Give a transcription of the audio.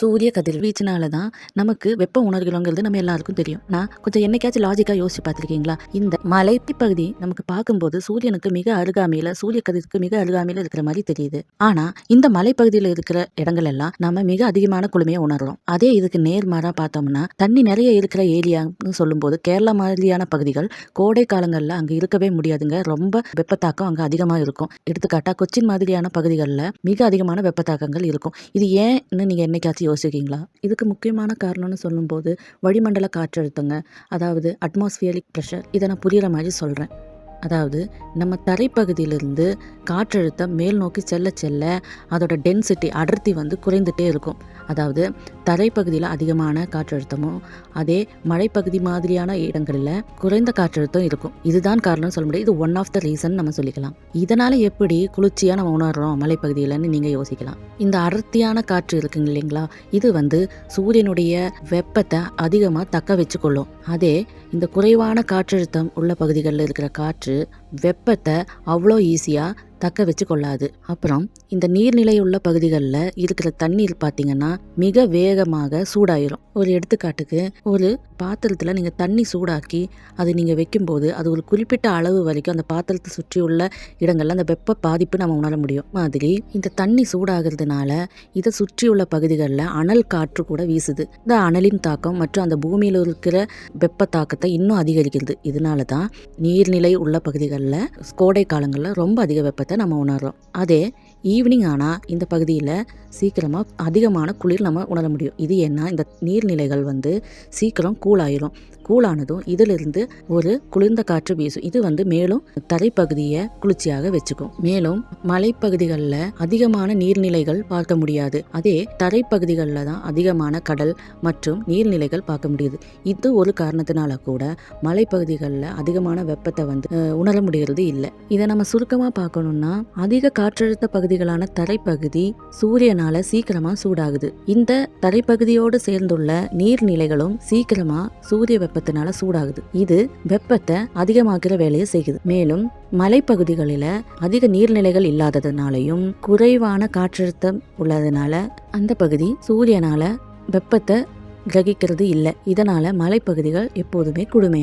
சூரிய கதிர்வீச்சுனால தான் நமக்கு வெப்ப உணர்கிறோங்கிறது நம்ம எல்லாருக்கும் தெரியும். நான் கொஞ்சம் என்னைக்காச்சும் லாஜிக்கா யோசிச்சு பார்த்துருக்கீங்களா? இந்த மலைப்பகுதி நமக்கு பார்க்கும்போது சூரியனுக்கு மிக அருகாமையில, சூரிய கதிருக்கு மிக அருகாமையில இருக்கிற மாதிரி தெரியுது. ஆனா இந்த மலைப்பகுதியில இருக்கிற இடங்கள் எல்லாம் நம்ம மிக அதிகமான குளுமையை உணர்றோம். அதே இதுக்கு நேர்மாறா பார்த்தோம்னா, தண்ணி நிறைய இருக்கிற ஏரியான்னு சொல்லும்போது கேரளா மாதிரியான பகுதிகள் கோடை காலங்கள்ல அங்க இருக்கவே முடியாதுங்க. ரொம்ப வெப்பத்தாக்கம் அங்க அதிகமா இருக்கும். எடுத்துக்காட்டா கொச்சின் மாதிரியான பகுதிகளில் மிக அதிகமான வெப்பத்தாக்கங்கள் இருக்கும். இது ஏன்னு நீங்க என்னைக்காச்சும் யோசிக்கிறீங்களா? இதுக்கு முக்கியமான காரணம்னு சொல்லும்போது வளிமண்டல காற்றழுத்தங்க. அதாவது அட்மாஸ்பியரிக் பிரஷர். இதை நான் புரியுற மாதிரி சொல்றேன். அதாவது நம்ம தரைப்பகுதியிலிருந்து காற்றழுத்தம் மேல் நோக்கி செல்ல செல்ல அதோட டென்சிட்டி அடர்த்தி வந்து குறைந்துட்டே இருக்கும். அதாவது தரைப்பகுதியில் அதிகமான காற்றழுத்தமும் அதே மழைப்பகுதி மாதிரியான இடங்களில் குறைந்த காற்றழுத்தம் இருக்கும். இதுதான் காரணம் சொல்ல முடியாது. இது ஒன் ஆஃப் த ரீசன் நம்ம சொல்லிக்கலாம். இதனால எப்படி குளிர்ச்சியா நம்ம உணர்றோம் மலைப்பகுதியிலன்னு நீங்க யோசிக்கலாம். இந்த அடர்த்தியான காற்று இருக்குங்க இல்லைங்களா, இது வந்து சூரியனுடைய வெப்பத்தை அதிகமாக தக்க வச்சு கொள்ளும். அதே இந்த குறைவான காற்றழுத்தம் உள்ள பகுதிகளில் இருக்கிற காற்று வெப்பத்தை அவ்வளோ ஈஸியாக தக்க வச்சு கொள்ளாது. அப்புறம் இந்த நீர்நிலை உள்ள பகுதிகளில் இருக்கிற தண்ணீர் பார்த்தீங்கன்னா மிக வேகமாக சூடாயிரும். ஒரு எடுத்துக்காட்டுக்கு, ஒரு பாத்திரத்தில் நீங்கள் தண்ணி சூடாக்கி அது நீங்கள் வைக்கும்போது அது ஒரு குறிப்பிட்ட அளவு வரைக்கும் அந்த பாத்திரத்தை சுற்றி உள்ள இடங்கள்ல அந்த வெப்ப பாதிப்பு நம்ம உணர முடியும். மாதிரி இந்த தண்ணி சூடாகிறதுனால இதை சுற்றியுள்ள பகுதிகளில் அனல் காற்று கூட வீசுது. இந்த அனலின் தாக்கம் மற்றும் அந்த பூமியில் இருக்கிற வெப்ப தாக்கத்தை இன்னும் அதிகரிக்கிறது. இதனால தான் நீர்நிலை உள்ள பகுதிகளில் கோடை காலங்களில் ரொம்ப அதிக வெப்பத்தை நம்ம உணர்றோம். அதே ஈவினிங் ஆனால் இந்த பகுதியில் சீக்கிரமாக அதிகமான குளிர் நம்ம உணர முடியும். இது ஏன்னா இந்த நீர்நிலைகள் வந்து சீக்கிரம் கூலாயிரும். கூலானதும் இதிலிருந்து ஒரு குளிர்ந்த காற்று வீசும். இது வந்து மேலும் தரைப்பகுதியை குளிர்ச்சியாக வச்சுக்கும். மேலும் மலைப்பகுதிகளில் அதிகமான நீர்நிலைகள் பார்க்க முடியாது. அதே தரைப்பகுதிகளில் தான் அதிகமான கடல் மற்றும் நீர்நிலைகள் பார்க்க முடியுது. இது ஒரு காரணத்தினால கூட மலைப்பகுதிகளில் அதிகமான வெப்பத்தை வந்து உணர முடிகிறது இல்லை. இதை நம்ம சுருக்கமாக பார்க்கணும்னா, அதிக காற்றழுத்த பகுதிகளான தரைப்பகுதி சூரியனால சீக்கிரமா சூடாகுது. இந்த தரைப்பகுதியோடு சேர்ந்துள்ள நீர்நிலைகளும் சீக்கிரமா சூரிய வெப்பத்தினால சூடாகுது. இது வெப்பத்தை அதிகமாக்குற வேலையை செய்யுது. மேலும் மலைப்பகுதிகளில் அதிக நீர்நிலைகள் இல்லாததுனாலையும் குறைவான காற்றழுத்தம் உள்ளதுனால அந்த பகுதி சூரியனால வெப்பத்தை கிரகிக்கிறது இல்லை. இதனால மலைப்பகுதிகள் எப்போதுமே குளுமையா